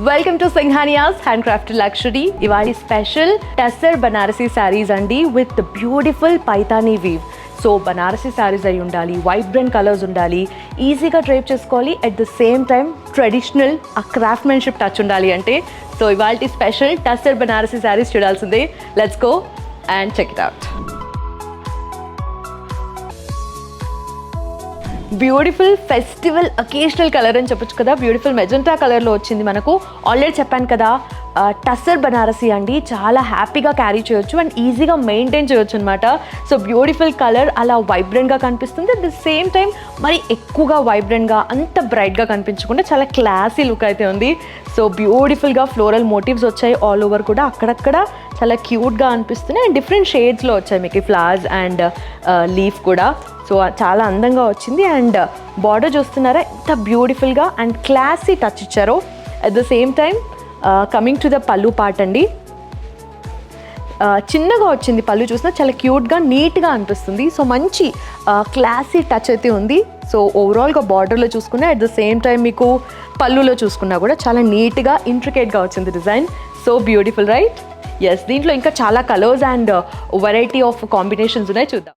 Welcome to Singhania's handcraft luxury. ఇవాళ special tussar Banarasi saris అండి with beautiful Paithani weave. So Banarasi saris అయి ఉండాలి, వైబ్రెంట్ కలర్స్ ఉండాలి, ఈజీగా డ్రైప్ చేసుకోవాలి, at the same time traditional ఆ క్రాఫ్ట్మెన్షిప్ టచ్ ఉండాలి అంటే సో ఇవాళ స్పెషల్ టస్సర్ బనారసీ శారీస్ చూడాల్సిందే. Let's go and check it out. Beautiful festival occasional colour అని చెప్పొచ్చు కదా. బ్యూటిఫుల్ మెజెంటా కలర్లో వచ్చింది మనకు. ఆల్రెడీ చెప్పాను కదా, టస్సర్ బనారసీ అండి, చాలా హ్యాపీగా క్యారీ చేయొచ్చు అండ్ ఈజీగా మెయింటైన్ చేయొచ్చు అనమాట. సో బ్యూటిఫుల్ కలర్ అలా వైబ్రెంట్గా కనిపిస్తుంది, అట్ ద సేమ్ టైం మరి ఎక్కువగా వైబ్రెంట్గా అంత బ్రైట్గా కనిపించకుండా చాలా క్లాసీ లుక్ అయితే ఉంది. సో బ్యూటిఫుల్గా ఫ్లోరల్ మోటివ్స్ వచ్చాయి ఆల్ ఓవర్ కూడా, అక్కడక్కడ చాలా క్యూట్గా అనిపిస్తున్నాయి అండ్ డిఫరెంట్ షేడ్స్లో వచ్చాయి మీకు ఫ్లవర్స్ అండ్ లీఫ్ కూడా. సో చాలా అందంగా వచ్చింది అండ్ బార్డర్ చూస్తున్నారా ఎంత బ్యూటిఫుల్గా అండ్ క్లాసీ టచ్ ఇచ్చారో. At the same time coming to the పళ్ళు పార్ట్ అండి, చిన్నగా వచ్చింది పళ్ళు, చూసినా చాలా క్యూట్గా నీట్గా అనిపిస్తుంది. సో మంచి క్లాసీ టచ్ అయితే ఉంది. సో ఓవరాల్గా బార్డర్లో చూసుకున్నా అట్ ద సేమ్ టైం మీకు పళ్ళులో చూసుకున్నా కూడా చాలా నీట్గా ఇంట్రికేట్గా వచ్చింది design. So beautiful right. Yes, దీంట్లో ఇంకా చాలా colours and variety of combinations ఉన్నాయి, చూద్దాం.